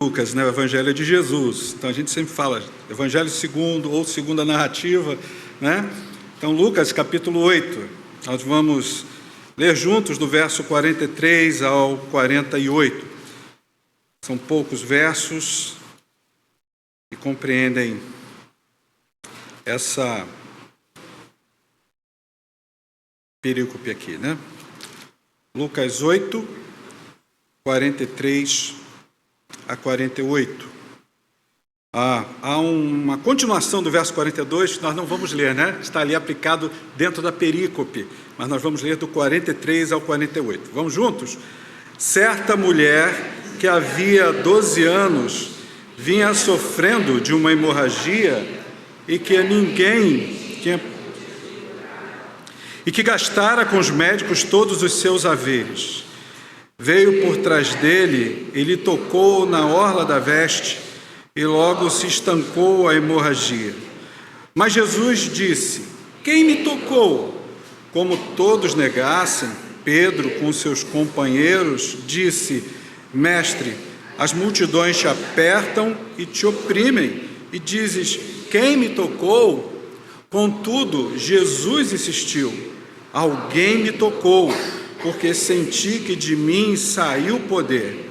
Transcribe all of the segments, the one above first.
Lucas, né? O Evangelho de Jesus. Então a gente sempre fala Evangelho segundo ou segunda narrativa, né? Então Lucas capítulo 8, nós vamos ler juntos do verso 43 ao 48. São poucos versos que compreendem essa perícope aqui, né? Lucas 8, 43 a 48. Há uma continuação do verso 42 que nós não vamos ler, né? Está ali aplicado dentro da perícope, mas nós vamos ler do 43 ao 48. Vamos juntos? Certa mulher que havia 12 anos vinha sofrendo de uma hemorragia e que gastara com os médicos todos os seus haveres. Veio por trás dele e lhe tocou na orla da veste, e logo se estancou a hemorragia. Mas Jesus disse: quem me tocou? Como todos negassem, Pedro, com seus companheiros, disse: Mestre, as multidões te apertam e te oprimem, e dizes: quem me tocou? Contudo, Jesus insistiu: alguém me tocou, porque senti que de mim saiu o poder.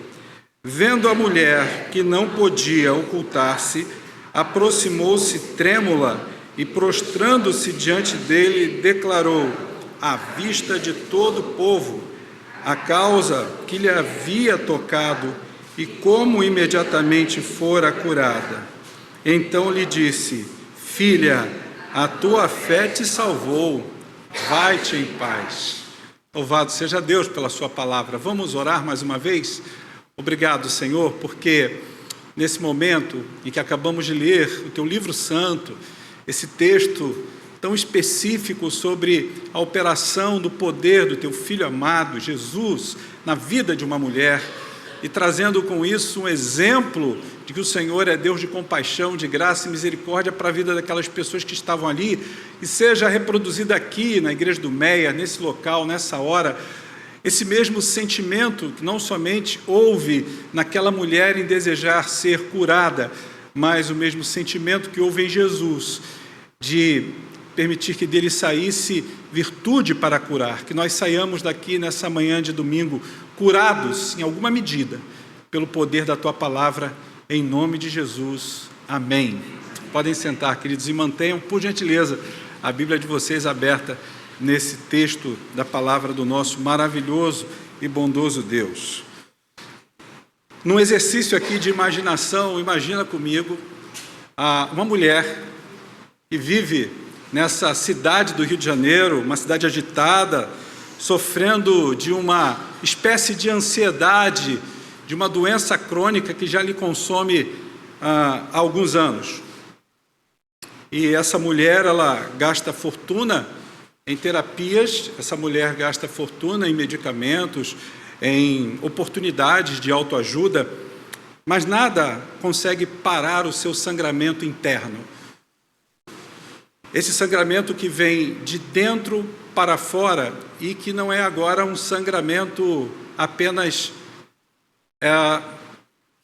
Vendo a mulher que não podia ocultar-se, aproximou-se trêmula e, prostrando-se diante dele, declarou, à vista de todo o povo, a causa que lhe havia tocado e como imediatamente fora curada. Então lhe disse: filha, a tua fé te salvou, vai-te em paz. Louvado seja Deus pela sua palavra. Vamos orar mais uma vez? Obrigado, Senhor, porque nesse momento em que acabamos de ler o teu livro santo, esse texto tão específico sobre a operação do poder do teu Filho amado, Jesus, na vida de uma mulher, e trazendo com isso um exemplo de que o Senhor é Deus de compaixão, de graça e misericórdia para a vida daquelas pessoas que estavam ali, e seja reproduzida aqui na Igreja do Meia, nesse local, nessa hora, esse mesmo sentimento que não somente houve naquela mulher em desejar ser curada, mas o mesmo sentimento que houve em Jesus, de permitir que dele saísse virtude para curar, que nós saiamos daqui nessa manhã de domingo curados, em alguma medida, pelo poder da Tua Palavra, em nome de Jesus. Amém. Podem sentar, queridos, e mantenham, por gentileza, a Bíblia de vocês aberta nesse texto da Palavra do nosso maravilhoso e bondoso Deus. Num exercício aqui de imaginação, imagina comigo uma mulher que vive nessa cidade do Rio de Janeiro, uma cidade agitada, sofrendo de uma espécie de ansiedade, de uma doença crônica que já lhe consome há alguns anos. E essa mulher, ela gasta fortuna em terapias, essa mulher gasta fortuna em medicamentos, em oportunidades de autoajuda, mas nada consegue parar o seu sangramento interno. Esse sangramento que vem de dentro para fora e que não é agora um sangramento apenas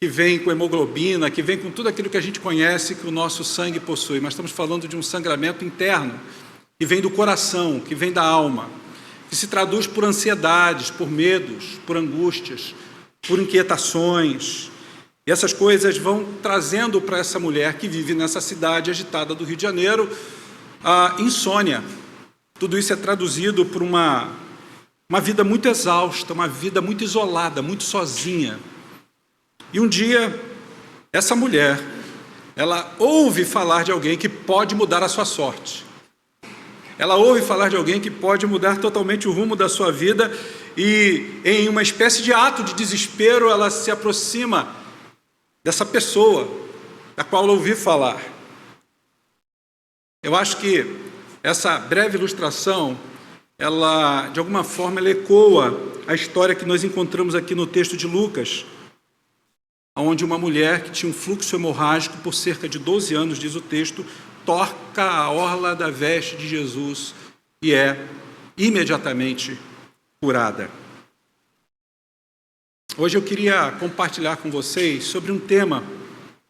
que vem com hemoglobina, que vem com tudo aquilo que a gente conhece que o nosso sangue possui, mas estamos falando de um sangramento interno, que vem do coração, que vem da alma, que se traduz por ansiedades, por medos, por angústias, por inquietações. E essas coisas vão trazendo para essa mulher que vive nessa cidade agitada do Rio de Janeiro a insônia. Tudo isso é traduzido por uma vida muito exausta, uma vida muito isolada, muito sozinha. E um dia, essa mulher, ela ouve falar de alguém que pode mudar a sua sorte. Ela ouve falar de alguém que pode mudar totalmente o rumo da sua vida e, em uma espécie de ato de desespero, ela se aproxima dessa pessoa da qual ela ouviu falar. Eu acho que essa breve ilustração, ela, de alguma forma, ela ecoa a história que nós encontramos aqui no texto de Lucas, onde uma mulher que tinha um fluxo hemorrágico por cerca de 12 anos, diz o texto, toca a orla da veste de Jesus e é imediatamente curada. Hoje eu queria compartilhar com vocês sobre um tema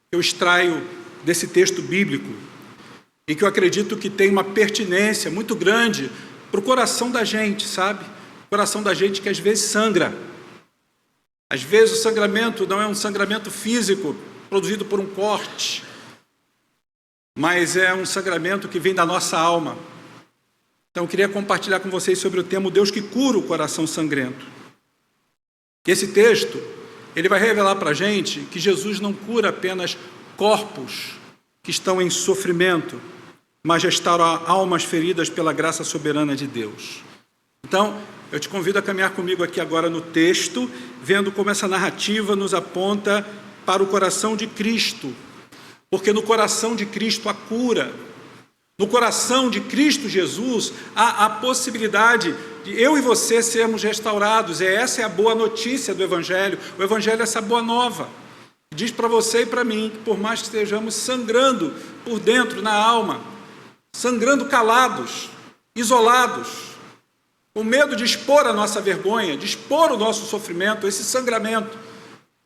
que eu extraio desse texto bíblico e que eu acredito que tem uma pertinência muito grande para o coração da gente, sabe? O coração da gente que às vezes sangra. Às vezes o sangramento não é um sangramento físico produzido por um corte, mas é um sangramento que vem da nossa alma. Então eu queria compartilhar com vocês sobre o tema o Deus que cura o coração sangrento. E esse texto, ele vai revelar para a gente que Jesus não cura apenas corpos que estão em sofrimento, mas restaura almas feridas pela graça soberana de Deus. Então, eu te convido a caminhar comigo aqui agora no texto, vendo como essa narrativa nos aponta para o coração de Cristo, porque no coração de Cristo há cura. No coração de Cristo Jesus há a possibilidade de eu e você sermos restaurados. Essa é a boa notícia do Evangelho. O Evangelho é essa boa nova. Diz para você e para mim que por mais que estejamos sangrando por dentro, na alma, sangrando calados, isolados, com medo de expor a nossa vergonha, de expor o nosso sofrimento, esse sangramento,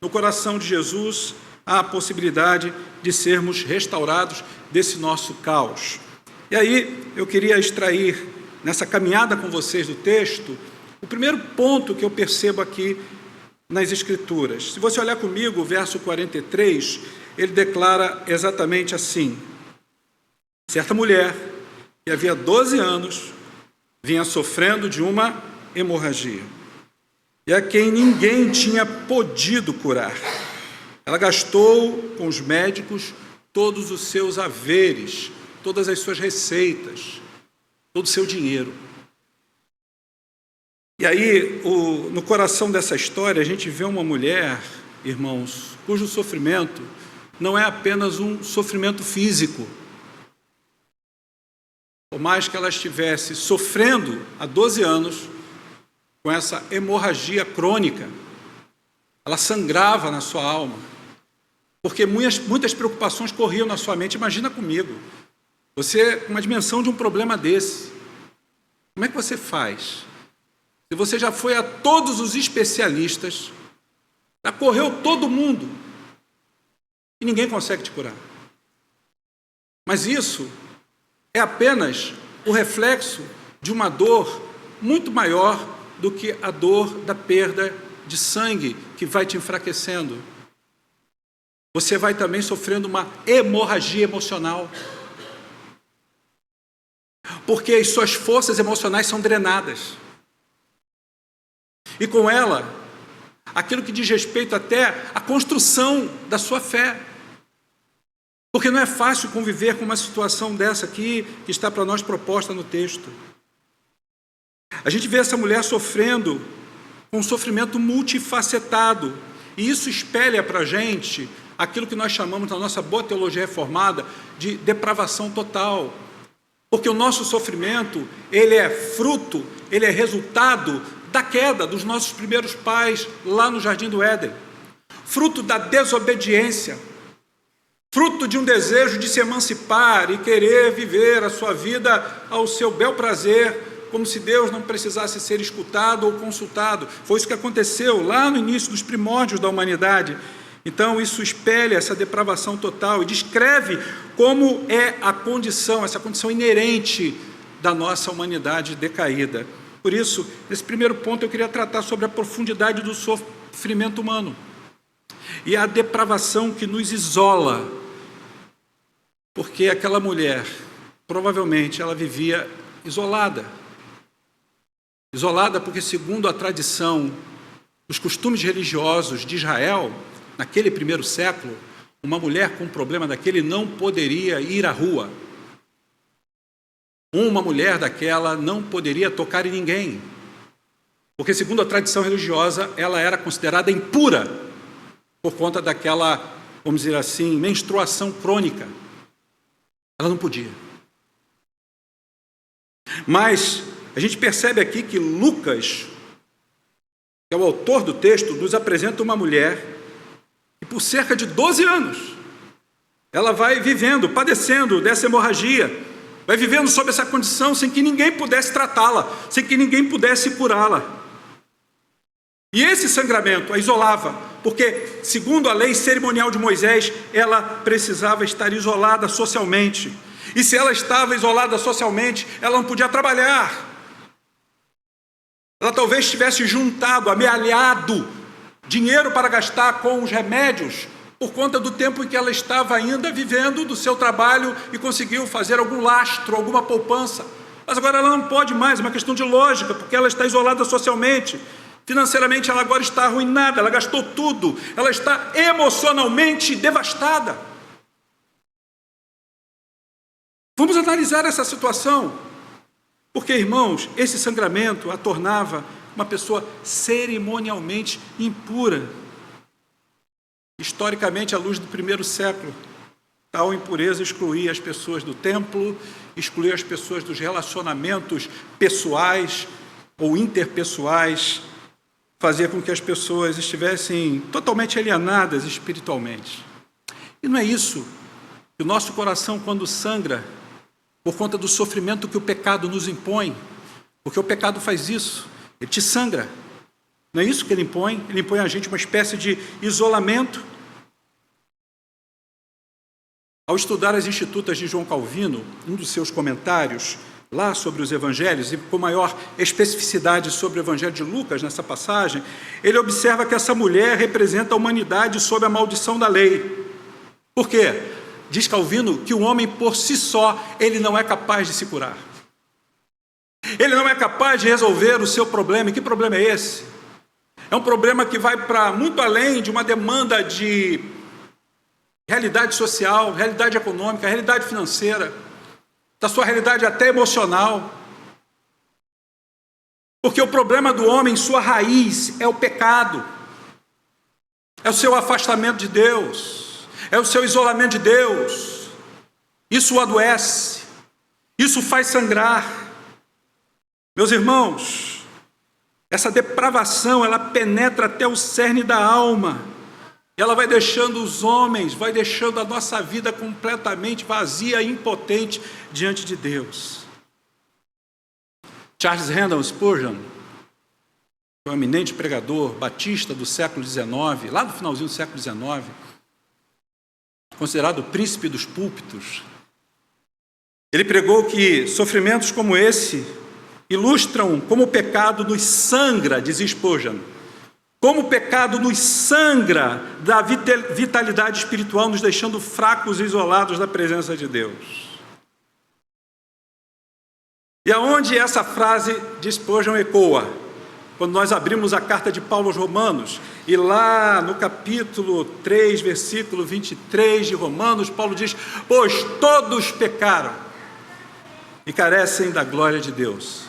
no coração de Jesus há a possibilidade de sermos restaurados desse nosso caos. E aí, eu queria extrair, nessa caminhada com vocês do texto, o primeiro ponto que eu percebo aqui nas Escrituras. Se você olhar comigo, o verso 43, ele declara exatamente assim: certa mulher, que havia 12 anos, vinha sofrendo de uma hemorragia, e a quem ninguém tinha podido curar. Ela gastou com os médicos todos os seus haveres, todas as suas receitas, todo o seu dinheiro. E aí, no coração dessa história, a gente vê uma mulher, irmãos, cujo sofrimento não é apenas um sofrimento físico. Por mais que ela estivesse sofrendo há 12 anos com essa hemorragia crônica, ela sangrava na sua alma, porque muitas preocupações corriam na sua mente. Imagina comigo, você com uma dimensão de um problema desse, como é que você faz? Se você já foi a todos os especialistas, já correu todo mundo, e ninguém consegue te curar. Mas isso é apenas o reflexo de uma dor muito maior do que a dor da perda de sangue que vai te enfraquecendo. Você vai também sofrendo uma hemorragia emocional, porque as suas forças emocionais são drenadas. E com ela, aquilo que diz respeito até à construção da sua fé. Porque não é fácil conviver com uma situação dessa aqui, que está para nós proposta no texto. A gente vê essa mulher sofrendo com um sofrimento multifacetado, e isso espelha para a gente aquilo que nós chamamos na nossa boa teologia reformada de depravação total. Porque o nosso sofrimento, ele é fruto, ele é resultado da queda dos nossos primeiros pais lá no Jardim do Éden. Fruto da desobediência, fruto de um desejo de se emancipar e querer viver a sua vida ao seu bel prazer, como se Deus não precisasse ser escutado ou consultado. Foi isso que aconteceu lá no início dos primórdios da humanidade. Então isso espelha essa depravação total e descreve como é a condição, essa condição inerente da nossa humanidade decaída. Por isso, nesse primeiro ponto eu queria tratar sobre a profundidade do sofrimento humano e a depravação que nos isola, porque aquela mulher, provavelmente, ela vivia isolada. Isolada porque, segundo a tradição, os costumes religiosos de Israel, naquele primeiro século, uma mulher com um problema daquele não poderia ir à rua. Uma mulher daquela não poderia tocar em ninguém, porque, segundo a tradição religiosa, ela era considerada impura por conta daquela, vamos dizer assim, menstruação crônica. Ela não podia. Mas a gente percebe aqui que Lucas, que é o autor do texto, nos apresenta uma mulher que por cerca de 12 anos ela vai vivendo, padecendo dessa hemorragia, vai vivendo sob essa condição sem que ninguém pudesse tratá-la, sem que ninguém pudesse curá-la. E esse sangramento a isolava, porque, segundo a lei cerimonial de Moisés, ela precisava estar isolada socialmente. E se ela estava isolada socialmente, ela não podia trabalhar. Ela talvez tivesse juntado, amealhado dinheiro para gastar com os remédios, por conta do tempo em que ela estava ainda vivendo do seu trabalho e conseguiu fazer algum lastro, alguma poupança. Mas agora ela não pode mais, é uma questão de lógica, porque ela está isolada socialmente. Financeiramente ela agora está arruinada, ela gastou tudo, ela está emocionalmente devastada. Vamos analisar essa situação, porque, irmãos, esse sangramento a tornava uma pessoa cerimonialmente impura. Historicamente, à luz do primeiro século, tal impureza excluía as pessoas do templo, excluía as pessoas dos relacionamentos pessoais ou interpessoais, fazia com que as pessoas estivessem totalmente alienadas espiritualmente. E não é isso que o nosso coração, quando sangra, por conta do sofrimento que o pecado nos impõe, porque o pecado faz isso, ele te sangra. Não é isso que ele impõe a gente uma espécie de isolamento. Ao estudar as Institutas de João Calvino, um dos seus comentários lá sobre os evangelhos, e com maior especificidade sobre o evangelho de Lucas, nessa passagem, ele observa que essa mulher representa a humanidade sob a maldição da lei. Por quê? Diz Calvino que o homem por si só, ele não é capaz de se curar. Ele não é capaz de resolver o seu problema. E que problema é esse? É um problema que vai para muito além de uma demanda de realidade social, realidade econômica, realidade financeira, da sua realidade até emocional. Porque o problema do homem, sua raiz, é o pecado, é o seu afastamento de Deus, é o seu isolamento de Deus. Isso o adoece, isso faz sangrar. Meus irmãos, essa depravação, ela penetra até o cerne da alma. Ela vai deixando os homens, vai deixando a nossa vida completamente vazia e impotente diante de Deus. Charles Haddon Spurgeon, um eminente pregador batista do século XIX, lá do finalzinho do século XIX, considerado o príncipe dos púlpitos, ele pregou que sofrimentos como esse ilustram como o pecado nos sangra, diz Spurgeon, como o pecado nos sangra da vitalidade espiritual, nos deixando fracos e isolados da presença de Deus. E aonde essa frase de Spurgeon ecoa? Quando nós abrimos a carta de Paulo aos Romanos, e lá no capítulo 3, versículo 23 de Romanos, Paulo diz: pois todos pecaram e carecem da glória de Deus.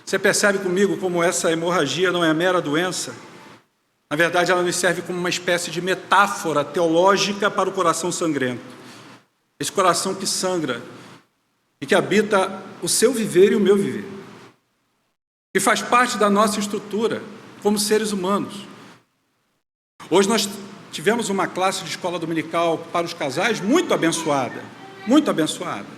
Você percebe comigo como essa hemorragia não é mera doença? Na verdade, ela nos serve como uma espécie de metáfora teológica para o coração sangrento. Esse coração que sangra e que habita o seu viver e o meu viver, que faz parte da nossa estrutura como seres humanos. Hoje nós tivemos uma classe de escola dominical para os casais muito abençoada, muito abençoada.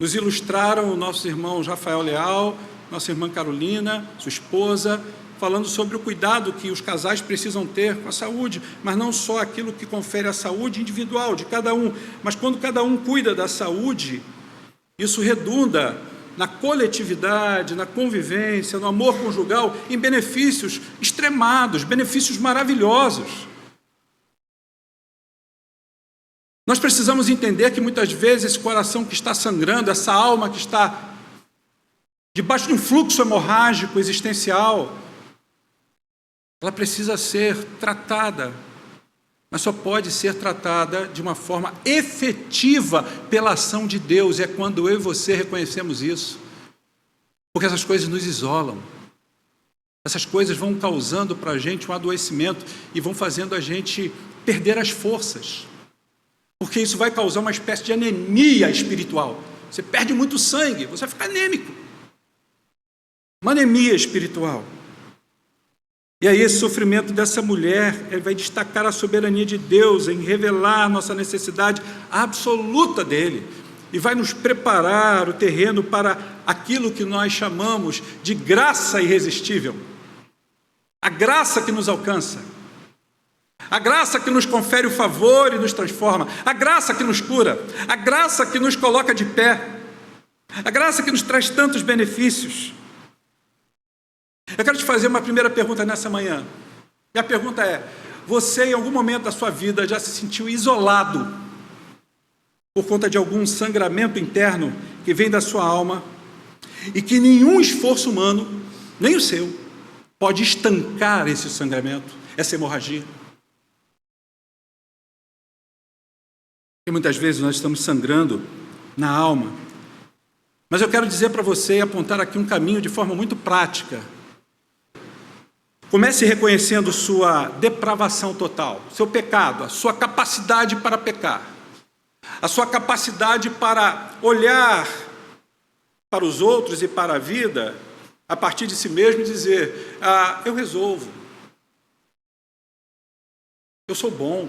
Nos ilustraram nossos irmãos Rafael Leal, nossa irmã Carolina, sua esposa, falando sobre o cuidado que os casais precisam ter com a saúde, mas não só aquilo que confere a saúde individual de cada um, mas quando cada um cuida da saúde, isso redunda na coletividade, na convivência, no amor conjugal, em benefícios extremados, benefícios maravilhosos. Nós precisamos entender que muitas vezes esse coração que está sangrando, essa alma que está debaixo de um fluxo hemorrágico existencial, ela precisa ser tratada, mas só pode ser tratada de uma forma efetiva pela ação de Deus. É quando eu e você reconhecemos isso, porque essas coisas nos isolam, essas coisas vão causando para a gente um adoecimento e vão fazendo a gente perder as forças, porque isso vai causar uma espécie de anemia espiritual. Você perde muito sangue, você vai ficar anêmico, uma anemia espiritual. E aí esse sofrimento dessa mulher, ele vai destacar a soberania de Deus em revelar a nossa necessidade absoluta dele, e vai nos preparar o terreno para aquilo que nós chamamos de graça irresistível. A graça que nos alcança. A graça que nos confere o favor e nos transforma. A graça que nos cura. A graça que nos coloca de pé. A graça que nos traz tantos benefícios. Eu quero te fazer uma primeira pergunta nessa manhã. E a pergunta é: você em algum momento da sua vida já se sentiu isolado por conta de algum sangramento interno que vem da sua alma e que nenhum esforço humano, nem o seu, pode estancar esse sangramento, essa hemorragia? E muitas vezes nós estamos sangrando na alma. Mas eu quero dizer para você e apontar aqui um caminho de forma muito prática. Comece reconhecendo sua depravação total, seu pecado, a sua capacidade para pecar, a sua capacidade para olhar para os outros e para a vida a partir de si mesmo e dizer: eu resolvo, eu sou bom.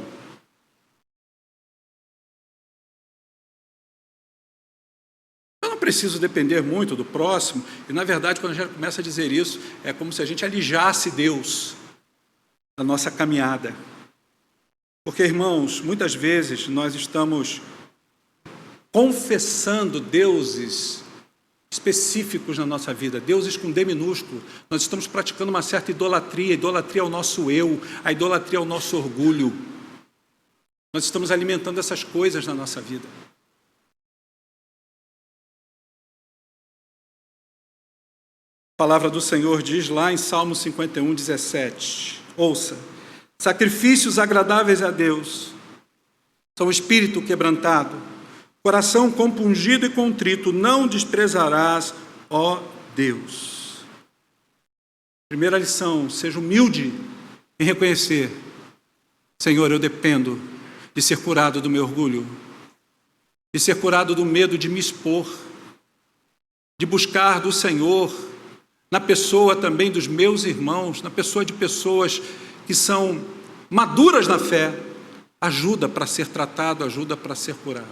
Eu não preciso depender muito do próximo. E, na verdade, quando a gente começa a dizer isso, é como se a gente alijasse Deus da nossa caminhada. Porque, irmãos, muitas vezes nós estamos confessando deuses específicos na nossa vida, deuses com D minúsculo. Nós estamos praticando uma certa idolatria. A idolatria é o nosso eu, a idolatria é o nosso orgulho. Nós estamos alimentando essas coisas na nossa vida. A palavra do Senhor diz lá em Salmo 51, 17. Ouça: sacrifícios agradáveis a Deus são o espírito quebrantado, coração compungido e contrito não desprezarás, ó Deus. Primeira lição: seja humilde em reconhecer: Senhor, eu dependo de ser curado do meu orgulho, de ser curado do medo de me expor, de buscar do Senhor, na pessoa também dos meus irmãos, na pessoa de pessoas que são maduras na fé, ajuda para ser tratado, ajuda para ser curado.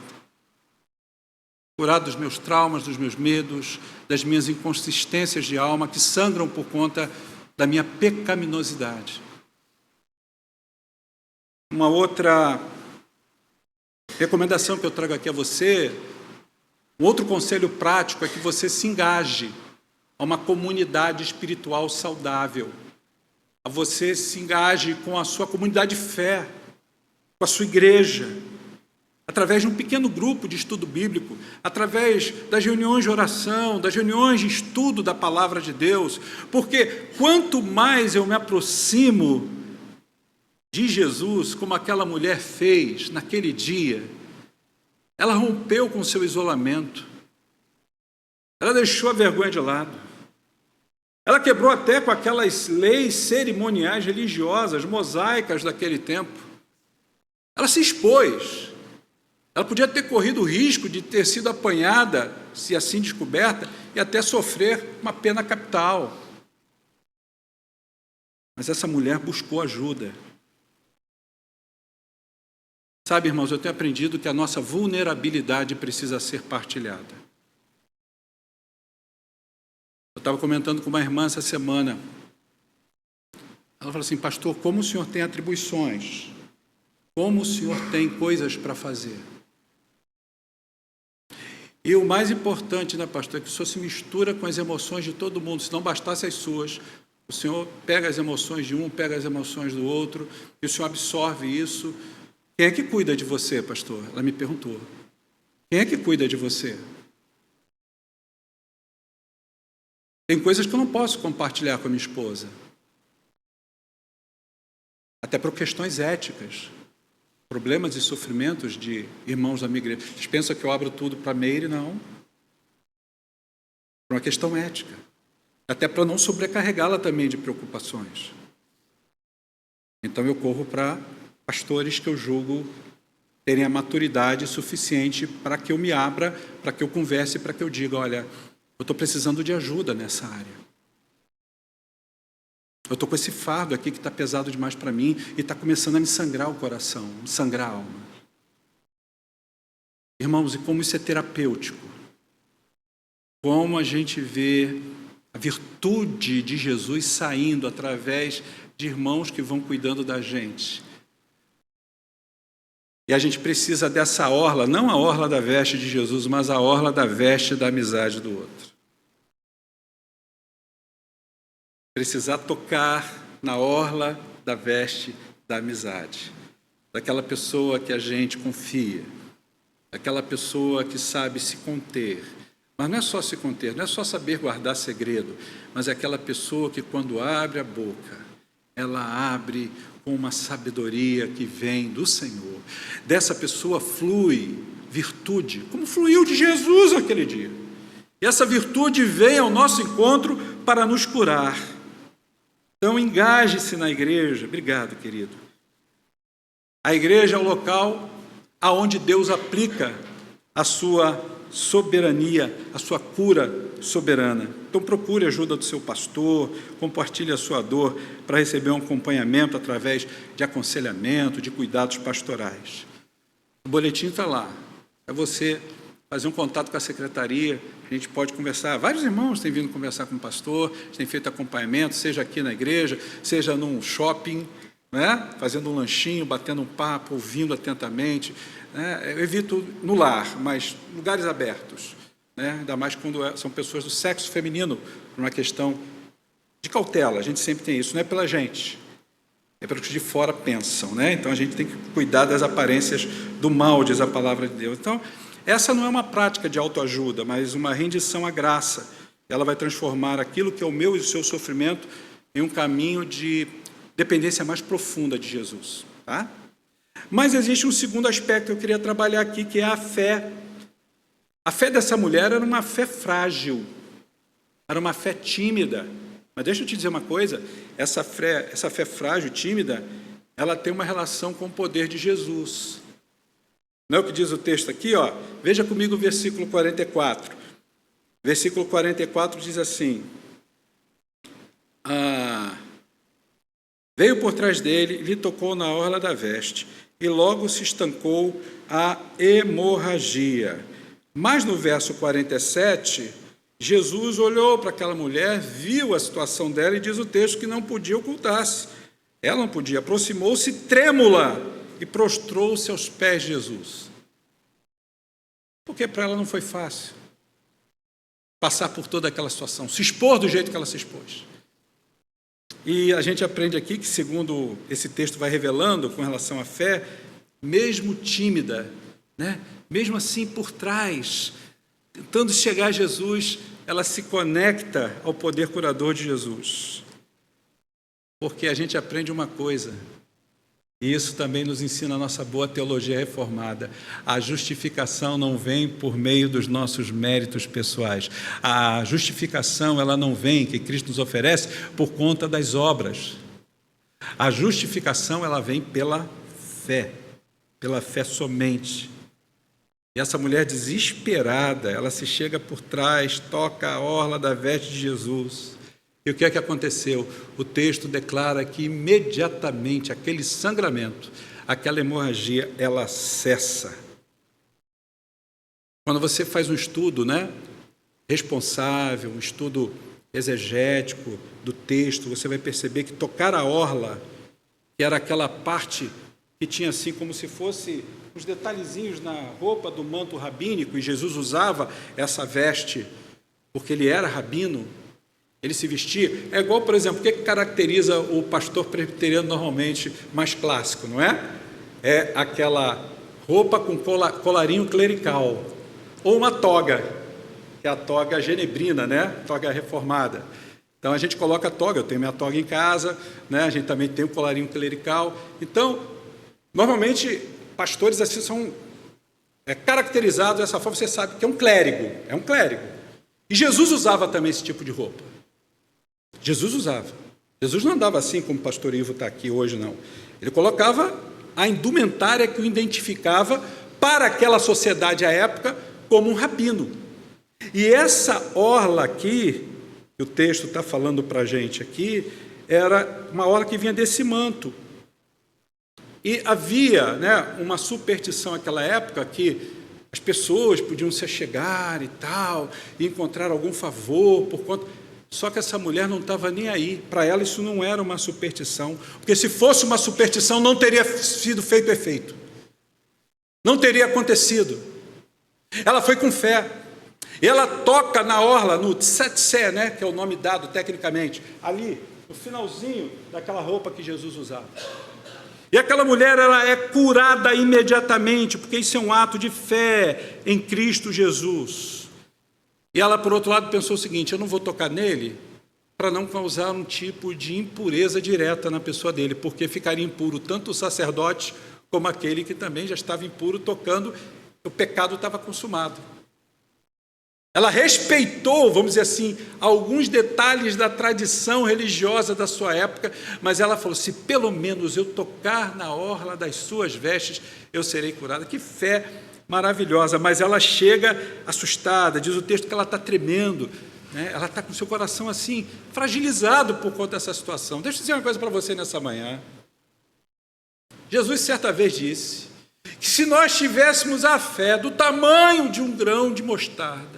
Curado dos meus traumas, dos meus medos, das minhas inconsistências de alma que sangram por conta da minha pecaminosidade. Uma outra recomendação que eu trago aqui a você, um outro conselho prático é que você se engaje a uma comunidade espiritual saudável. A você se engaje com a sua comunidade de fé, com a sua igreja, através de um pequeno grupo de estudo bíblico, através das reuniões de oração, das reuniões de estudo da palavra de Deus, porque quanto mais eu me aproximo de Jesus, como aquela mulher fez naquele dia, ela rompeu com o seu isolamento, ela deixou a vergonha de lado, ela quebrou até com aquelas leis cerimoniais religiosas, mosaicas daquele tempo. Ela se expôs. Ela podia ter corrido o risco de ter sido apanhada, se assim descoberta, e até sofrer uma pena capital. Mas essa mulher buscou ajuda. Sabe, irmãos, eu tenho aprendido que a nossa vulnerabilidade precisa ser partilhada. Eu estava comentando com uma irmã essa semana. Ela falou assim: pastor, como o senhor tem atribuições? Como o senhor tem coisas para fazer? E o mais importante, né, pastor, é que o senhor se mistura com as emoções de todo mundo. Se não bastasse as suas, o senhor pega as emoções de um, pega as emoções do outro, e o senhor absorve isso. Quem é que cuida de você, pastor? Ela me perguntou. Quem é que cuida de você? Tem coisas que eu não posso compartilhar com a minha esposa. Até por questões éticas. Problemas e sofrimentos de irmãos da minha igreja. Vocês pensam que eu abro tudo para a Meire? Não. Por uma questão ética. Até para não sobrecarregá-la também de preocupações. Então eu corro para pastores que eu julgo terem a maturidade suficiente para que eu me abra, para que eu converse, para que eu diga: olha, eu estou precisando de ajuda nessa área. Eu estou com esse fardo aqui que está pesado demais para mim e está começando a me sangrar o coração, me sangrar a alma. Irmãos, e como isso é terapêutico. Como a gente vê A virtude de Jesus saindo através de irmãos que vão cuidando da gente. E a gente precisa dessa orla, não a orla da veste de Jesus, mas a orla da veste da amizade do outro. Precisar tocar na orla da veste da amizade, daquela pessoa que a gente confia, daquela pessoa que sabe se conter. Mas não é só se conter, não é só saber guardar segredo, mas é aquela pessoa que quando abre a boca, ela abre com uma sabedoria que vem do Senhor. Dessa pessoa flui virtude, como fluiu de Jesus naquele dia. E essa virtude vem ao nosso encontro para nos curar. Então, engaje-se na igreja. Obrigado, querido. A igreja é o local aonde Deus aplica a sua soberania, a sua cura soberana. Então, procure a ajuda do seu pastor, compartilhe a sua dor para receber um acompanhamento através de aconselhamento, de cuidados pastorais. O boletim está lá. É você fazer um contato com a secretaria, a gente pode conversar. Vários irmãos têm vindo conversar com o pastor, têm feito acompanhamento, seja aqui na igreja, seja num shopping, né? Fazendo um lanchinho, batendo um papo, ouvindo atentamente. Né? Eu evito no lar, mas lugares abertos, né? Ainda mais quando são pessoas do sexo feminino, por uma questão de cautela. A gente sempre tem isso, não é pela gente, é pelos que de fora pensam, né? Então a gente tem que cuidar das aparências do mal, diz a palavra de Deus. Então, essa não é uma prática de autoajuda, mas uma rendição à graça. Ela vai transformar aquilo que é o meu e o seu sofrimento em um caminho de dependência mais profunda de Jesus. Tá? Mas existe um segundo aspecto que eu queria trabalhar aqui, que é a fé. A fé dessa mulher era uma fé frágil, era uma fé tímida. Mas deixa eu te dizer uma coisa, essa fé frágil, tímida, ela tem uma relação com o poder de Jesus. Não é o que diz o texto aqui? Ó? Veja comigo o versículo 44. Versículo 44 diz assim: veio por trás dele, lhe tocou na orla da veste, e logo se estancou a hemorragia. Mas no verso 47, Jesus olhou para aquela mulher, viu a situação dela e diz o texto que não podia ocultar-se. Ela não podia, aproximou-se trêmula e prostrou-se aos pés de Jesus. Porque para ela não foi fácil passar por toda aquela situação, se expor do jeito que ela se expôs. E a gente aprende aqui que, segundo esse texto vai revelando com relação à fé, mesmo tímida, né? Mesmo assim por trás, tentando chegar a Jesus, ela se conecta ao poder curador de Jesus. Porque a gente aprende uma coisa, e isso também nos ensina a nossa boa teologia reformada. A justificação não vem por meio dos nossos méritos pessoais. A justificação, ela não vem, que Cristo nos oferece, por conta das obras. A justificação, ela vem pela fé somente. E essa mulher desesperada, ela se chega por trás, toca a orla da veste de Jesus. E o que é que aconteceu? O texto declara que imediatamente aquele sangramento, aquela hemorragia, ela cessa. Quando você faz um estudo, né, responsável, um estudo exegético do texto, você vai perceber que tocar a orla, que era aquela parte que tinha assim como se fosse uns detalhezinhos na roupa do manto rabínico, e Jesus usava essa veste porque ele era rabino. Ele se vestia, é igual, por exemplo, o que caracteriza o pastor presbiteriano normalmente mais clássico, não é? É aquela roupa com colarinho clerical, ou uma toga, que é a toga genebrina, né? Toga reformada. Então a gente coloca a toga, eu tenho minha toga em casa, né? A gente também tem o colarinho clerical. Então, normalmente, pastores assim são caracterizados dessa forma, você sabe que é um clérigo. E Jesus usava também esse tipo de roupa. Jesus usava. Jesus não andava assim como o pastor Ivo está aqui hoje, não. Ele colocava a indumentária que o identificava para aquela sociedade à época como um rabino. E essa orla aqui, que o texto está falando para a gente aqui, era uma orla que vinha desse manto. E havia, né, uma superstição naquela época que as pessoas podiam se achegar e tal, e encontrar algum favor por conta... Só que essa mulher não estava nem aí. Para ela isso não era uma superstição, porque se fosse uma superstição não teria sido feito efeito. Não teria acontecido. Ela foi com fé. Ela toca na orla, no tsetsé, né, que é o nome dado tecnicamente, ali, no finalzinho daquela roupa que Jesus usava. E aquela mulher, ela é curada imediatamente, porque isso é um ato de fé em Cristo Jesus. E ela, por outro lado, pensou o seguinte: eu não vou tocar nele para não causar um tipo de impureza direta na pessoa dele, porque ficaria impuro tanto o sacerdote como aquele que também já estava impuro, tocando, o pecado estava consumado. Ela respeitou, vamos dizer assim, alguns detalhes da tradição religiosa da sua época, mas ela falou: se pelo menos eu tocar na orla das suas vestes, eu serei curada. Que fé maravilhosa! Mas ela chega assustada, diz o texto que ela está tremendo, né? Ela está com o seu coração assim, fragilizado por conta dessa situação. Deixa eu dizer uma coisa para você nessa manhã. Jesus certa vez disse que se nós tivéssemos a fé do tamanho de um grão de mostarda,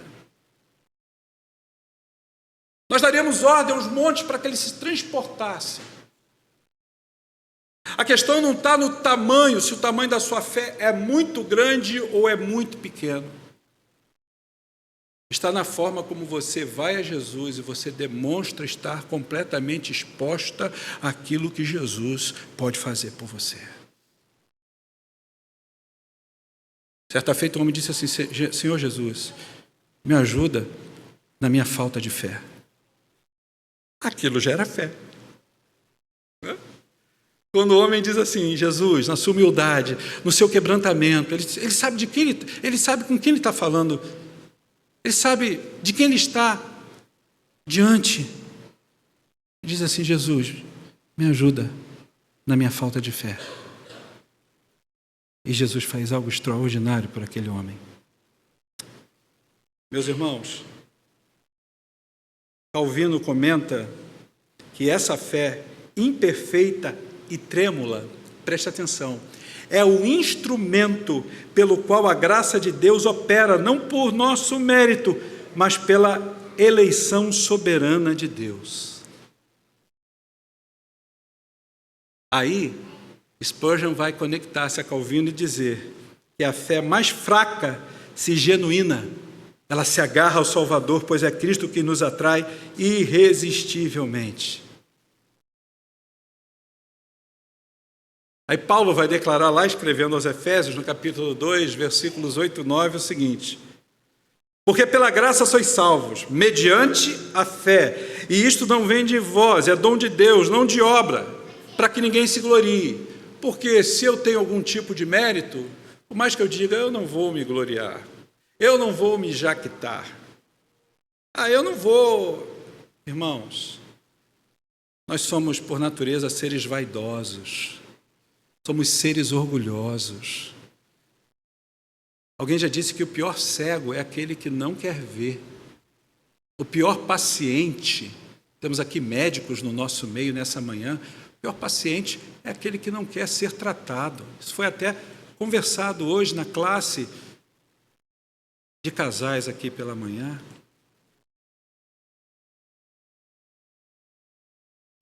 nós daríamos ordem aos montes para que eles se transportassem. A questão não está no tamanho, se o tamanho da sua fé é muito grande ou é muito pequeno. Está na forma como você vai a Jesus e você demonstra estar completamente exposta àquilo que Jesus pode fazer por você. Certa feita, o homem disse assim: Senhor Jesus, me ajuda na minha falta de fé. Aquilo já era fé. Quando o homem diz assim: Jesus, na sua humildade, no seu quebrantamento, ele sabe de quem ele sabe com quem ele está falando, ele sabe de quem ele está diante. Ele diz assim: Jesus, me ajuda na minha falta de fé. E Jesus faz algo extraordinário por aquele homem. Meus irmãos, Calvino comenta que essa fé imperfeita e trêmula, preste atenção, é o instrumento pelo qual a graça de Deus opera, não por nosso mérito, mas pela eleição soberana de Deus. Aí, Spurgeon vai conectar-se a Calvino e dizer que a fé mais fraca, se genuína, ela se agarra ao Salvador, pois é Cristo que nos atrai irresistivelmente. Aí Paulo vai declarar lá, escrevendo aos Efésios, no capítulo 2, versículos 8 e 9, o seguinte: porque pela graça sois salvos, mediante a fé, e isto não vem de vós, é dom de Deus, não de obra, para que ninguém se glorie. Porque se eu tenho algum tipo de mérito, por mais que eu diga, eu não vou me gloriar, eu não vou me jactar, eu não vou. Irmãos, nós somos por natureza seres vaidosos, somos seres orgulhosos. Alguém já disse que o pior cego é aquele que não quer ver. O pior paciente, temos aqui médicos no nosso meio nessa manhã, o pior paciente é aquele que não quer ser tratado. Isso foi até conversado hoje na classe de casais aqui pela manhã.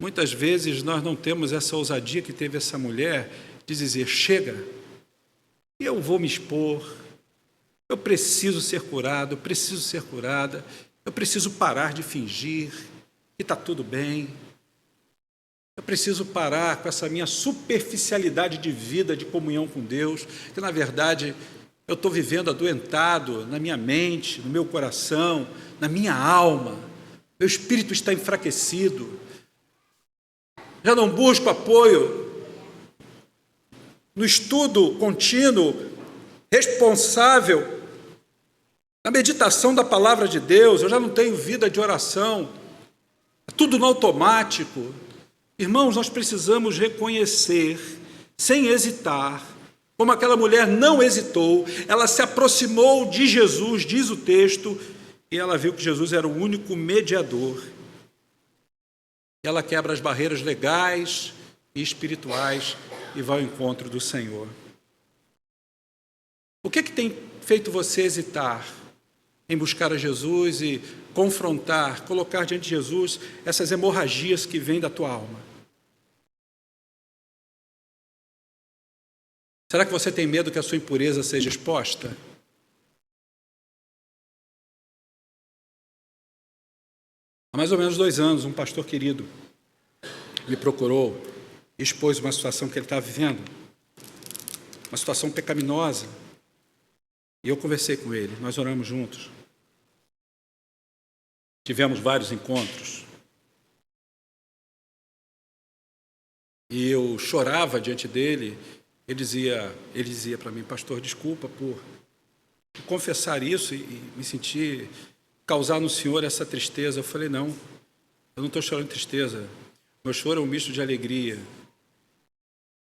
Muitas vezes nós não temos essa ousadia que teve essa mulher de dizer: chega, eu vou me expor, eu preciso ser curado, eu preciso ser curada, eu preciso parar de fingir que está tudo bem, eu preciso parar com essa minha superficialidade de vida, de comunhão com Deus, que na verdade eu estou vivendo adoentado na minha mente, no meu coração, na minha alma, meu espírito está enfraquecido, já não busco apoio no estudo contínuo, responsável, na meditação da palavra de Deus, eu já não tenho vida de oração, é tudo no automático. Irmãos, nós precisamos reconhecer, sem hesitar, como aquela mulher não hesitou, ela se aproximou de Jesus, diz o texto, e ela viu que Jesus era o único mediador. Ela quebra as barreiras legais e espirituais e vai ao encontro do Senhor. O que tem feito você hesitar em buscar a Jesus e confrontar, colocar diante de Jesus essas hemorragias que vêm da tua alma? Será que você tem medo que a sua impureza seja exposta? Há mais ou menos 2 anos, um pastor querido me procurou e expôs uma situação que ele estava vivendo, uma situação pecaminosa. E eu conversei com ele, nós oramos juntos. Tivemos vários encontros. E eu chorava diante dele. Ele dizia para mim: pastor, desculpa por confessar isso e me sentir, causar no Senhor essa tristeza. Eu falei: não, eu não estou chorando de tristeza. Meu choro é um misto de alegria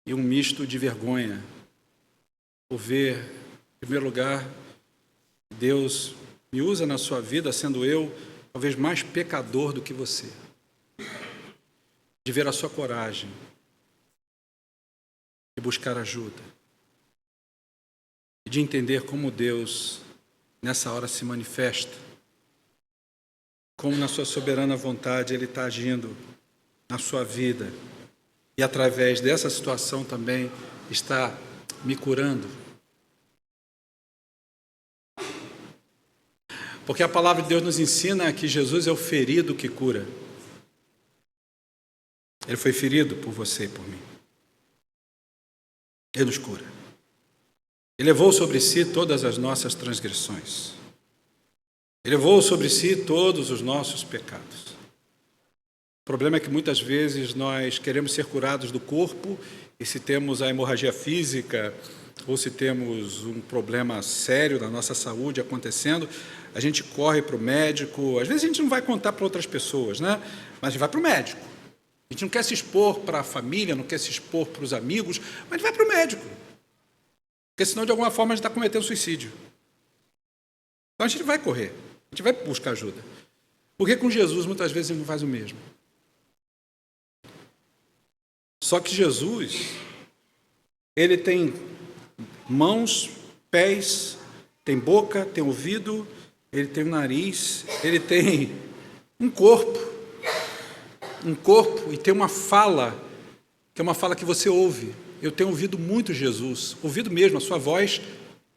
e um misto de vergonha. Por ver, em primeiro lugar, Deus me usa na sua vida, sendo eu talvez mais pecador do que você. De ver a sua coragem, de buscar ajuda, e de entender como Deus, nessa hora, se manifesta, como na sua soberana vontade Ele está agindo na sua vida, e através dessa situação também está me curando. Porque a palavra de Deus nos ensina que Jesus é o ferido que cura. Ele foi ferido por você e por mim. Ele nos cura. Ele levou sobre si todas as nossas transgressões. Ele levou sobre si todos os nossos pecados. O problema é que muitas vezes nós queremos ser curados do corpo, e se temos a hemorragia física, ou se temos um problema sério na nossa saúde acontecendo, a gente corre para o médico. Às vezes a gente não vai contar para outras pessoas, né? Mas a gente vai para o médico. A gente não quer se expor para a família, não quer se expor para os amigos, mas a gente vai para o médico. Porque senão, de alguma forma, a gente está cometendo suicídio. Então a gente vai correr, a gente vai buscar ajuda. Porque com Jesus, muitas vezes, ele não faz o mesmo. Só que Jesus, ele tem mãos, pés, tem boca, tem ouvido, ele tem um nariz, ele tem um corpo e tem uma fala, que é uma fala que você ouve. Eu tenho ouvido muito Jesus, ouvido mesmo a sua voz,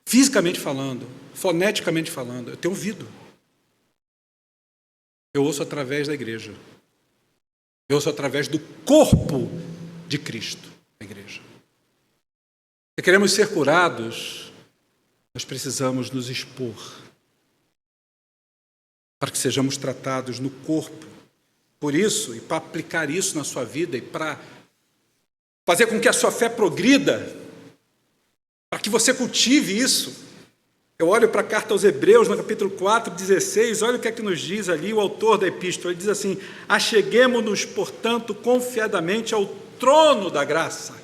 fisicamente falando, foneticamente falando, eu tenho ouvido. Eu ouço através da igreja. Eu ouço através do corpo de Cristo, a igreja. Se queremos ser curados, nós precisamos nos expor, para que sejamos tratados no corpo. Por isso, e para aplicar isso na sua vida, e para fazer com que a sua fé progrida, para que você cultive isso, eu olho para a carta aos Hebreus, no capítulo 4, 16, olha o que é que nos diz ali o autor da epístola. Ele diz assim: acheguemo-nos, portanto, confiadamente ao trono da graça.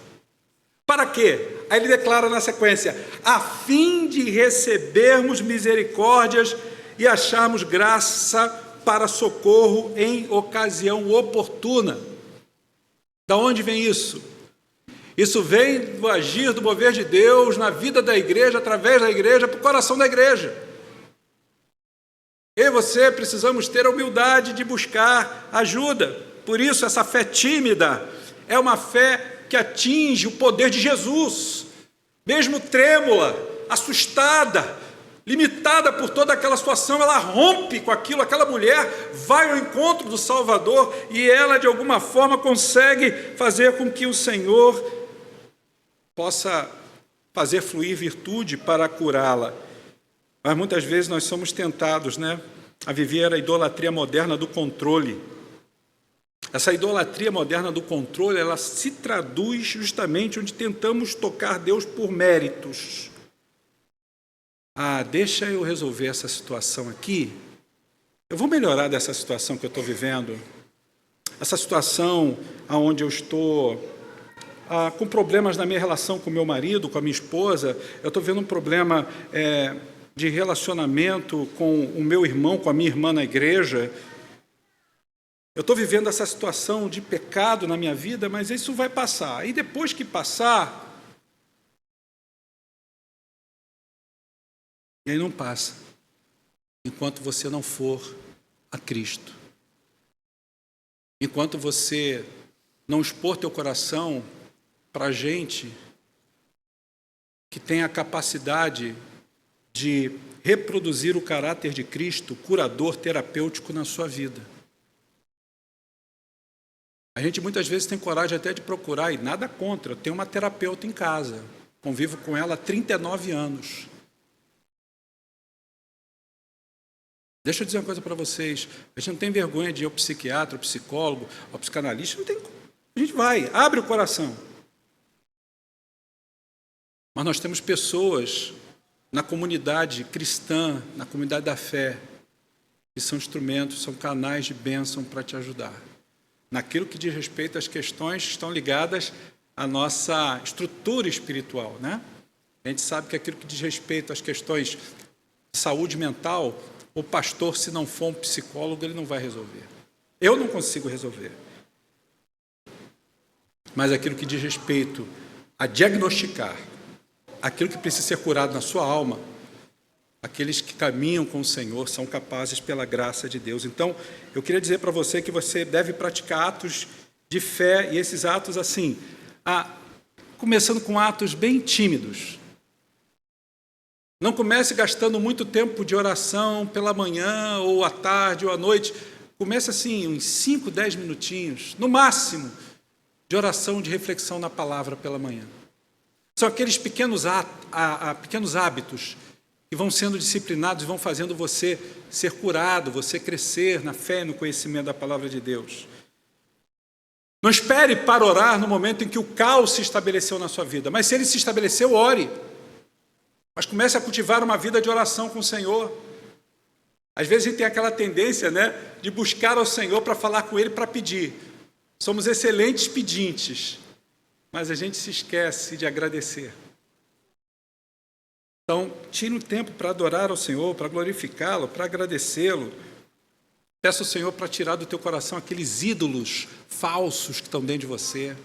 Para quê? Aí ele declara na sequência: a fim de recebermos misericórdias e acharmos graça para socorro em ocasião oportuna. Da onde vem isso? Isso vem do agir, do mover de Deus na vida da igreja, através da igreja, para o coração da igreja. Eu e você precisamos ter a humildade de buscar ajuda. Por isso, essa fé tímida é uma fé que atinge o poder de Jesus, mesmo trêmula, assustada, limitada por toda aquela situação, ela rompe com aquilo. Aquela mulher vai ao encontro do Salvador e ela, de alguma forma, consegue fazer com que o Senhor possa fazer fluir virtude para curá-la. Mas muitas vezes nós somos tentados, a viver a idolatria moderna do controle. Essa idolatria moderna do controle, ela se traduz justamente onde tentamos tocar Deus por méritos. Deixa eu resolver essa situação aqui. Eu vou melhorar dessa situação que eu estou vivendo. Essa situação onde eu estou com problemas na minha relação com o meu marido, com a minha esposa. Eu estou vendo um problema de relacionamento com o meu irmão, com a minha irmã na igreja. Eu estou vivendo essa situação de pecado na minha vida, mas isso vai passar. E depois que passar, e aí não passa. enquanto você não for a Cristo. Enquanto você não expor teu coração para gente que tem a capacidade de reproduzir o caráter de Cristo, curador, terapêutico na sua vida. A gente muitas vezes tem coragem até de procurar, e nada contra, eu tenho uma terapeuta em casa, convivo com ela há 39 anos. Deixa eu dizer uma coisa para vocês, a gente não tem vergonha de ir ao psiquiatra, ao psicólogo, ao psicanalista, não tem. A gente vai, abre o coração. Mas nós temos pessoas na comunidade cristã, na comunidade da fé, que são instrumentos, são canais de bênção para te ajudar. Naquilo que diz respeito às questões que estão ligadas à nossa estrutura espiritual, né? A gente sabe que aquilo que diz respeito às questões de saúde mental, o pastor, se não for um psicólogo, ele não vai resolver. Eu não consigo resolver. Mas aquilo que diz respeito a diagnosticar aquilo que precisa ser curado na sua alma, aqueles que caminham com o Senhor são capazes pela graça de Deus. Então, eu queria dizer para você que você deve praticar atos de fé, e esses atos assim, começando com atos bem tímidos. Não comece gastando muito tempo de oração pela manhã, ou à tarde, ou à noite. Comece assim, uns 5, 10 minutinhos, no máximo, de oração, de reflexão na palavra pela manhã. São aqueles pequenos hábitos que vão sendo disciplinados e vão fazendo você ser curado, você crescer na fé e no conhecimento da palavra de Deus. Não espere para orar no momento em que o caos se estabeleceu na sua vida, mas se ele se estabeleceu, ore. Mas comece a cultivar uma vida de oração com o Senhor. Às vezes a gente tem aquela tendência, né, de buscar ao Senhor para falar com Ele, para pedir. Somos excelentes pedintes, mas a gente se esquece de agradecer. Então, tire um tempo para adorar ao Senhor, para glorificá-lo, para agradecê-lo. Peça ao Senhor para tirar do teu coração aqueles ídolos falsos que estão dentro de você.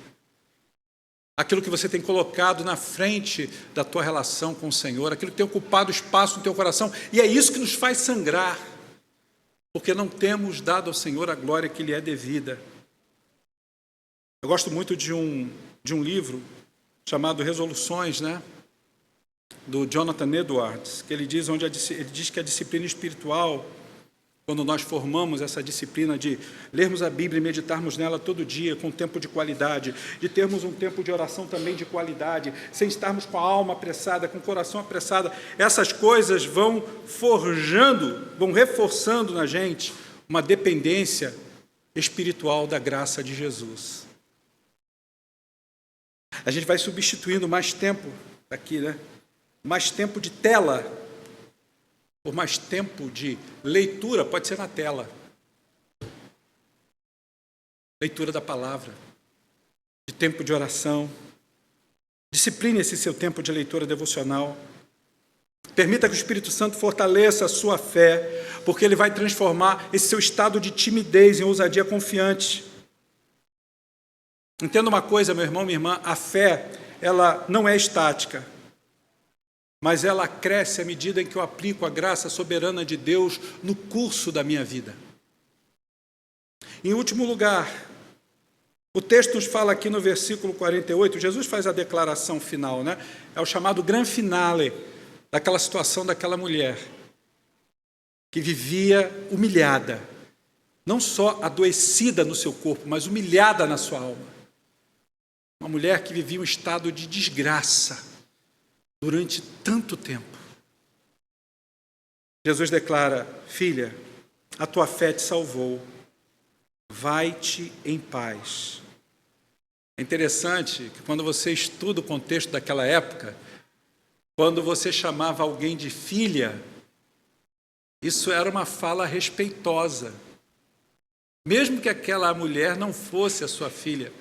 Aquilo que você tem colocado na frente da tua relação com o Senhor, aquilo que tem ocupado espaço no teu coração, e é isso que nos faz sangrar, porque não temos dado ao Senhor a glória que lhe é devida. Eu gosto muito de um livro chamado Resoluções, né? Do Jonathan Edwards, que ele diz que a disciplina espiritual, quando nós formamos essa disciplina de lermos a Bíblia e meditarmos nela todo dia, com tempo de qualidade, de termos um tempo de oração também de qualidade, sem estarmos com a alma apressada, com o coração apressado, essas coisas vão forjando, vão reforçando na gente uma dependência espiritual da graça de Jesus. A gente vai substituindo mais tempo aqui, né? Mais tempo de tela por mais tempo de leitura, pode ser na tela. Leitura da palavra, de tempo de oração. Discipline esse seu tempo de leitura devocional. Permita que o Espírito Santo fortaleça a sua fé, porque ele vai transformar esse seu estado de timidez em ousadia confiante. Entenda uma coisa, meu irmão, minha irmã, a fé, ela não é estática, mas ela cresce à medida em que eu aplico a graça soberana de Deus no curso da minha vida. Em último lugar, o texto nos fala aqui no versículo 48, Jesus faz a declaração final, né? É o chamado gran finale daquela situação daquela mulher que vivia humilhada, não só adoecida no seu corpo, mas humilhada na sua alma. Uma mulher que vivia um estado de desgraça durante tanto tempo. Jesus declara: filha, a tua fé te salvou, vai-te em paz. É interessante que quando você estuda o contexto daquela época, quando você chamava alguém de filha, isso era uma fala respeitosa, mesmo que aquela mulher não fosse a sua filha,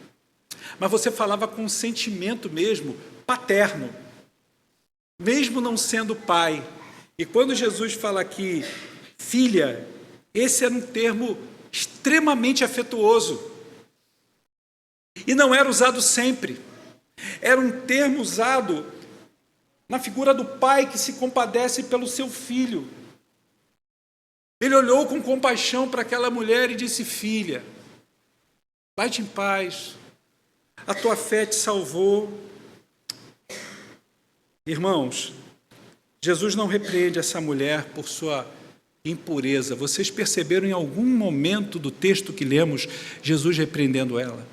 mas você falava com um sentimento mesmo paterno, mesmo não sendo pai. E quando Jesus fala aqui, filha, esse era um termo extremamente afetuoso. E não era usado sempre. Era um termo usado na figura do pai que se compadece pelo seu filho. Ele olhou com compaixão para aquela mulher e disse: filha, vai-te em paz, a tua fé te salvou. Irmãos, Jesus não repreende essa mulher por sua impureza. Vocês perceberam em algum momento do texto que lemos, Jesus repreendendo ela?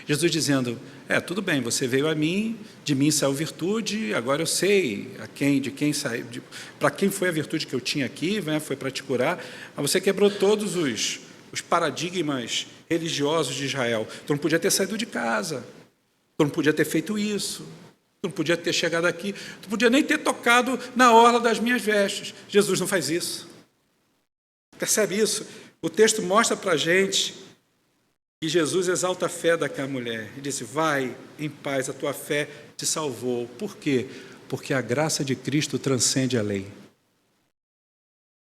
Jesus dizendo: tudo bem, você veio a mim, de mim saiu virtude, agora eu sei para quem foi a virtude que eu tinha aqui, foi para te curar, mas você quebrou todos os paradigmas religiosos de Israel. Tu não podia ter saído de casa, tu não podia ter feito isso, tu não podia ter chegado aqui, tu não podia nem ter tocado na orla das minhas vestes. Jesus não faz isso. Percebe isso? O texto mostra para a gente que Jesus exalta a fé daquela mulher. Ele disse: vai em paz, a tua fé te salvou. Por quê? Porque a graça de Cristo transcende a lei.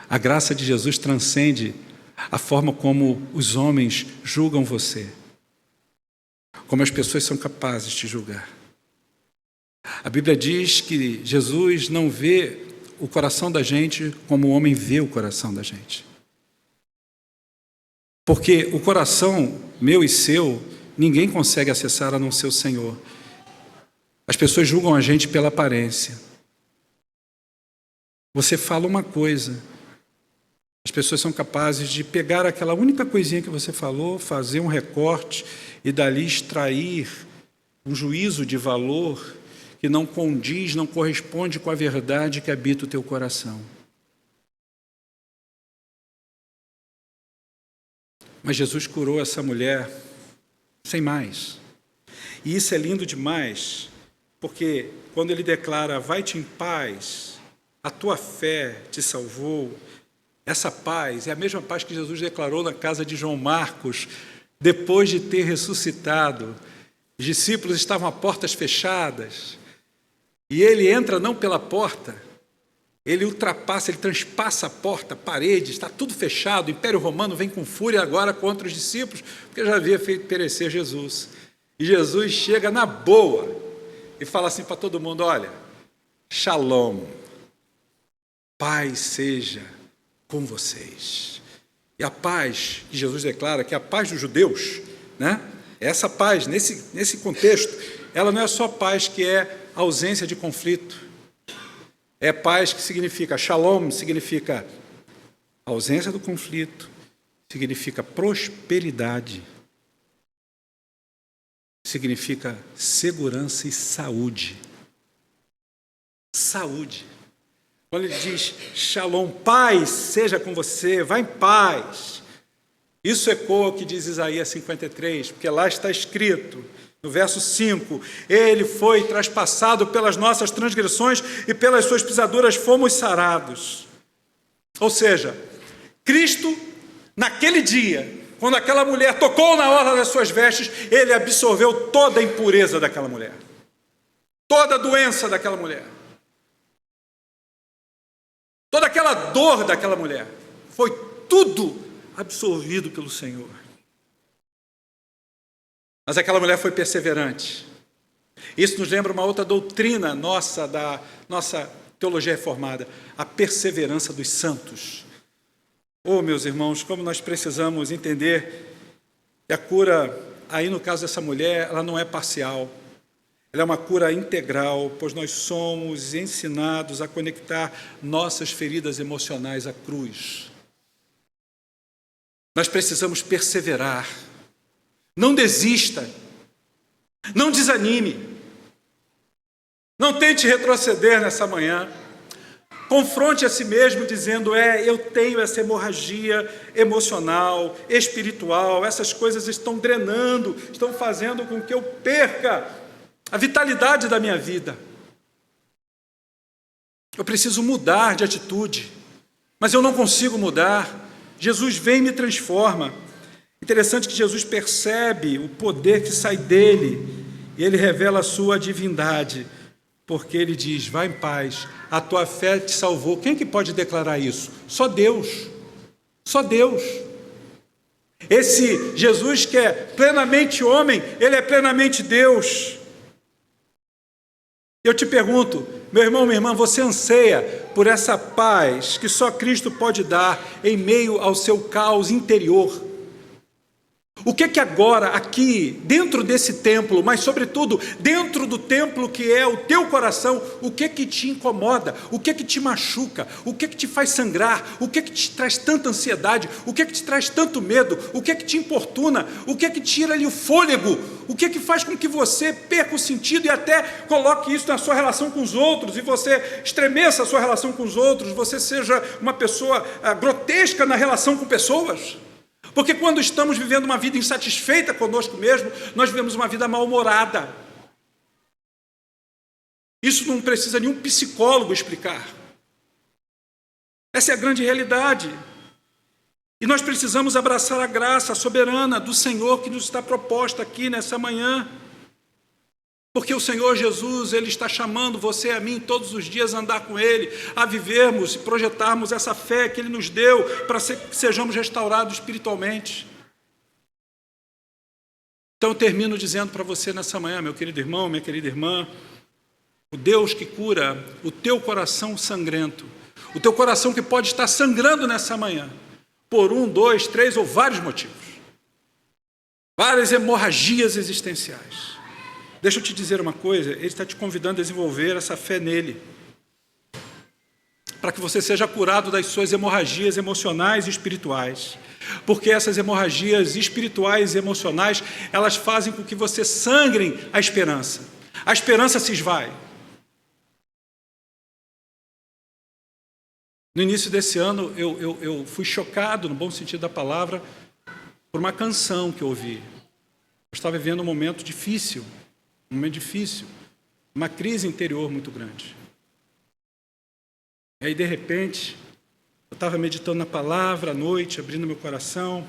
A graça de Jesus transcende a forma como os homens julgam você, como as pessoas são capazes de te julgar. A Bíblia diz que Jesus não vê o coração da gente como o homem vê o coração da gente. Porque o coração meu e seu, ninguém consegue acessar a não ser o Senhor. As pessoas julgam a gente pela aparência. Você fala uma coisa, as pessoas são capazes de pegar aquela única coisinha que você falou, fazer um recorte e dali extrair um juízo de valor que não condiz, não corresponde com a verdade que habita o teu coração. Mas Jesus curou essa mulher sem mais. E isso é lindo demais, porque quando ele declara: vai-te em paz, a tua fé te salvou, essa paz é a mesma paz que Jesus declarou na casa de João Marcos, depois de ter ressuscitado. Os discípulos estavam a portas fechadas, e ele entra não pela porta, ele ultrapassa, ele transpassa a porta, a parede, está tudo fechado. O Império Romano vem com fúria agora contra os discípulos, porque já havia feito perecer Jesus. E Jesus chega na boa e fala assim para todo mundo: olha, shalom, paz seja com vocês. E a paz que Jesus declara, que é a paz dos judeus, essa paz, nesse contexto, ela não é só paz que é ausência de conflito. É paz que significa, shalom significa ausência do conflito, significa prosperidade, significa segurança e saúde. Saúde. Quando ele diz shalom, paz seja com você, vá em paz. Isso ecoa o que diz Isaías 53, porque lá está escrito, no verso 5, ele foi traspassado pelas nossas transgressões e pelas suas pisaduras fomos sarados. Ou seja, Cristo, naquele dia, quando aquela mulher tocou na orla das suas vestes, ele absorveu toda a impureza daquela mulher, toda a doença daquela mulher, toda aquela dor daquela mulher, foi tudo absorvido pelo Senhor. Mas aquela mulher foi perseverante. Isso nos lembra uma outra doutrina nossa, da nossa teologia reformada, a perseverança dos santos. Oh, meus irmãos, como nós precisamos entender que a cura, aí no caso dessa mulher, ela não é parcial. Ela é uma cura integral, pois nós somos ensinados a conectar nossas feridas emocionais à cruz. Nós precisamos perseverar. Não desista, não desanime, não tente retroceder nessa manhã, confronte a si mesmo dizendo: eu tenho essa hemorragia emocional, espiritual, essas coisas estão drenando, estão fazendo com que eu perca a vitalidade da minha vida. Eu preciso mudar de atitude, mas eu não consigo mudar. Jesus vem e me transforma. Interessante que Jesus percebe o poder que sai dele e ele revela a sua divindade, porque ele diz: vai em paz, a tua fé te salvou. Quem é que pode declarar isso? Só Deus. Só Deus. Esse Jesus que é plenamente homem, ele é plenamente Deus. Eu te pergunto, Meu irmão, minha irmã, você anseia por essa paz que só Cristo pode dar em meio ao seu caos interior. O que agora, aqui, dentro desse templo, mas sobretudo dentro do templo que é o teu coração, o que te incomoda, o que te machuca, o que te faz sangrar, o que te traz tanta ansiedade, o que te traz tanto medo, o que te importuna, o que tira ali o fôlego, o que faz com que você perca o sentido e até coloque isso na sua relação com os outros, e você estremeça a sua relação com os outros, você seja uma pessoa grotesca na relação com pessoas. Porque quando estamos vivendo uma vida insatisfeita conosco mesmo, nós vivemos uma vida mal-humorada. Isso não precisa nenhum psicólogo explicar. Essa é a grande realidade. E nós precisamos abraçar a graça soberana do Senhor que nos está proposta aqui nessa manhã. Porque o Senhor Jesus, Ele está chamando você e a mim todos os dias a andar com Ele, a vivermos e projetarmos essa fé que Ele nos deu para que sejamos restaurados espiritualmente. Então eu termino dizendo para você nessa manhã, meu querido irmão, minha querida irmã, o Deus que cura o teu coração sangrento, o teu coração que pode estar sangrando nessa manhã, por 1, 2, 3 ou vários motivos, várias hemorragias existenciais. Deixa eu te dizer uma coisa, Ele está te convidando a desenvolver essa fé nele, para que você seja curado das suas hemorragias emocionais e espirituais, porque essas hemorragias espirituais e emocionais, elas fazem com que você sangre a esperança se esvai. No início desse ano, eu fui chocado, no bom sentido da palavra, por uma canção que eu ouvi. Eu estava vivendo um momento difícil, uma crise interior muito grande. E aí, de repente, eu estava meditando na palavra à noite, abrindo meu coração.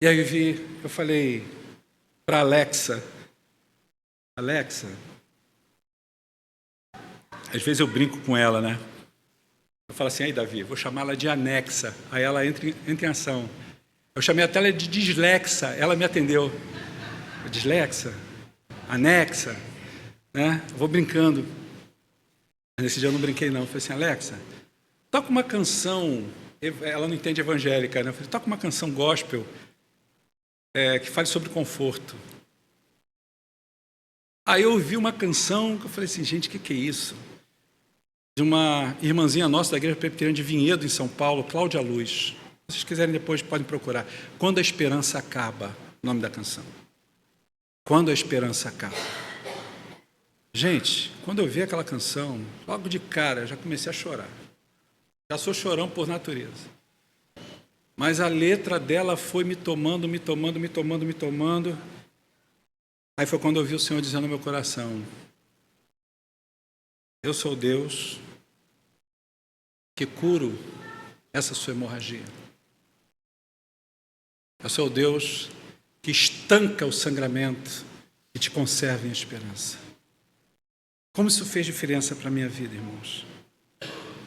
E aí eu falei para Alexa, às vezes eu brinco com ela, né? Eu falo assim, aí Davi, vou chamá-la de Anexa. Aí ela entra em ação. Eu chamei até ela de Dislexa, ela me atendeu. Dislexa, Anexa, né? Eu vou brincando. Nesse dia eu não brinquei não, eu falei assim, Alexa, toca uma canção, ela não entende evangélica, né? Eu falei, toca uma canção gospel que fale sobre conforto. Aí eu ouvi uma canção que eu falei assim, gente, o que é isso? De uma irmãzinha nossa da Igreja Presbiteriana de Vinhedo, em São Paulo, Cláudia Luz. Se vocês quiserem depois podem procurar. Quando a Esperança Acaba, o nome da canção. Quando a Esperança Acaba. Gente, quando eu vi aquela canção, logo de cara, eu já comecei a chorar. Já sou chorão por natureza. Mas a letra dela foi me tomando. Aí foi quando eu vi o Senhor dizendo no meu coração, eu sou Deus que curo essa sua hemorragia. Eu sou Deus que estanca o sangramento e te conserva em esperança. Como isso fez diferença para a minha vida, irmãos?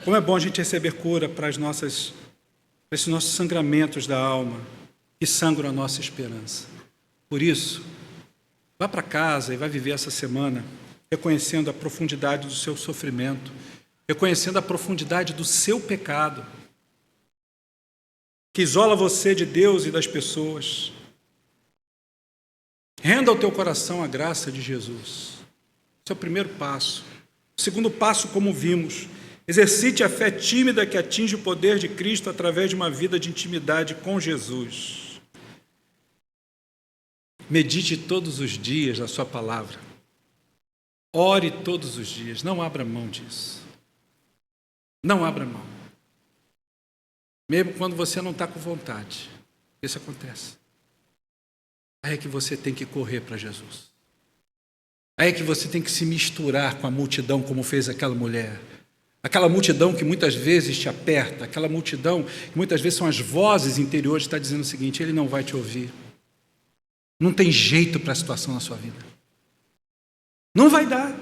Como é bom a gente receber cura para esses nossos sangramentos da alma que sangram a nossa esperança. Por isso, vá para casa e vai viver essa semana reconhecendo a profundidade do seu sofrimento, reconhecendo a profundidade do seu pecado, que isola você de Deus e das pessoas. Renda ao teu coração a graça de Jesus. Esse é o primeiro passo. O segundo passo, como vimos, exercite a fé tímida que atinge o poder de Cristo através de uma vida de intimidade com Jesus. Medite todos os dias na sua palavra. Ore todos os dias. Não abra mão disso. Não abra mão. Mesmo quando você não está com vontade. Isso acontece. Aí é que você tem que correr para Jesus. Aí é que você tem que se misturar com a multidão, como fez aquela mulher. Aquela multidão que muitas vezes te aperta, aquela multidão que muitas vezes são as vozes interiores que está dizendo o seguinte, ele não vai te ouvir. Não tem jeito para a situação na sua vida. Não vai dar.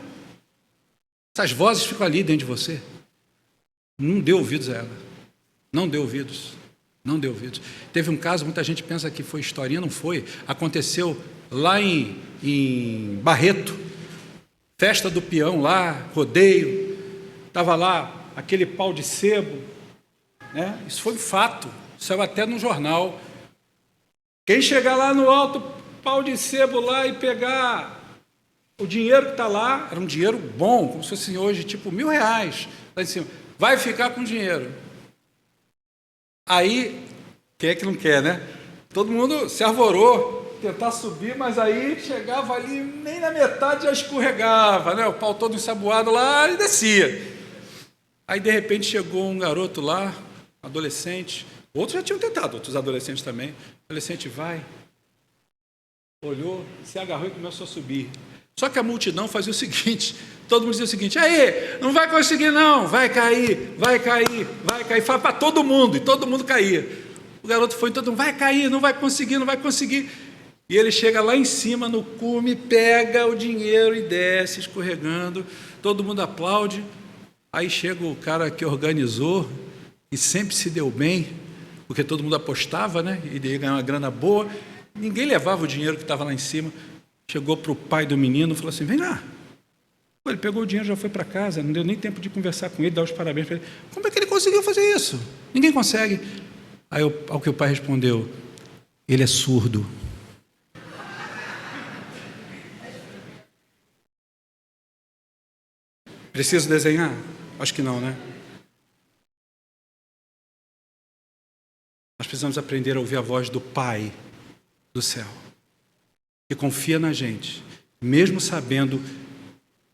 Essas vozes ficam ali dentro de você. Não dê ouvidos a ela. Não dê ouvidos. Não dê ouvidos. Teve um caso, muita gente pensa que foi historinha, não foi. Aconteceu lá em Barreto. festa do peão lá, rodeio, estava lá aquele pau de sebo, né? Isso foi um fato, saiu até no jornal. Quem chegar lá no alto pau de sebo lá e pegar o dinheiro que está lá, era um dinheiro bom, como se fosse hoje, tipo R$1.000, lá em cima, vai ficar com dinheiro. Aí, quem é que não quer, né? Todo mundo se arvorou, tentar subir, mas aí chegava ali, nem na metade já escorregava, né? O pau todo ensaboado lá e descia. Aí, de repente, chegou um garoto lá, adolescente, outros já tinham tentado, outros adolescentes também. O adolescente vai, olhou, se agarrou e começou a subir. Só que a multidão fazia o seguinte, todo mundo dizia o seguinte: aí, não vai conseguir não, vai cair, vai cair, vai cair. Fala para todo mundo, e todo mundo caía. O garoto foi, todo mundo, vai cair, não vai conseguir, não vai conseguir. E ele chega lá em cima no cume, pega o dinheiro e desce, escorregando, todo mundo aplaude. Aí chega o cara que organizou, e sempre se deu bem, porque todo mundo apostava, né? E ia ganhar uma grana boa. Ninguém levava o dinheiro que estava lá em cima. Chegou para o pai do menino e falou assim: vem lá. Ele pegou o dinheiro, já foi para casa, não deu nem tempo de conversar com ele, dar os parabéns para ele. Como é que ele conseguiu fazer isso? Ninguém consegue. Aí, ao que o pai respondeu: ele é surdo. Preciso desenhar? Acho que não, né? Nós precisamos aprender a ouvir a voz do Pai do céu, que confia na gente, mesmo sabendo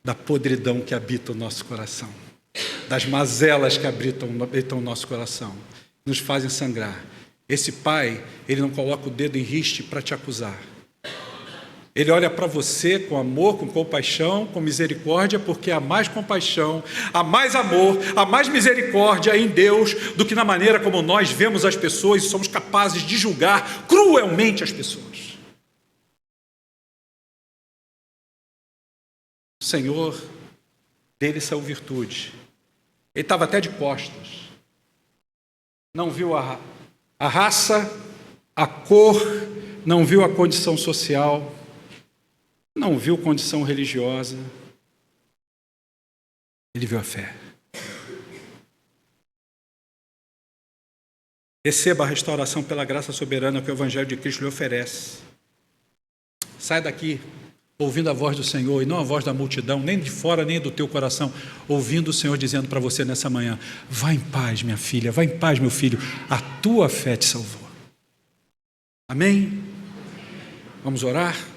da podridão que habita o nosso coração, das mazelas que habitam o nosso coração, nos fazem sangrar. Esse Pai, Ele não coloca o dedo em riste para te acusar. Ele olha para você com amor, com compaixão, com misericórdia, porque há mais compaixão, há mais amor, há mais misericórdia em Deus do que na maneira como nós vemos as pessoas e somos capazes de julgar cruelmente as pessoas. O Senhor, dele saiu virtude. Ele estava até de costas. Não viu a raça, a cor, não viu a condição social, não viu condição religiosa. Ele viu a fé. Receba a restauração pela graça soberana que o Evangelho de Cristo lhe oferece. Sai daqui ouvindo a voz do Senhor, e não a voz da multidão, nem de fora, nem do teu coração, ouvindo o Senhor dizendo para você nessa manhã: vá em paz, minha filha, vá em paz, meu filho, a tua fé te salvou. Amém? Vamos orar?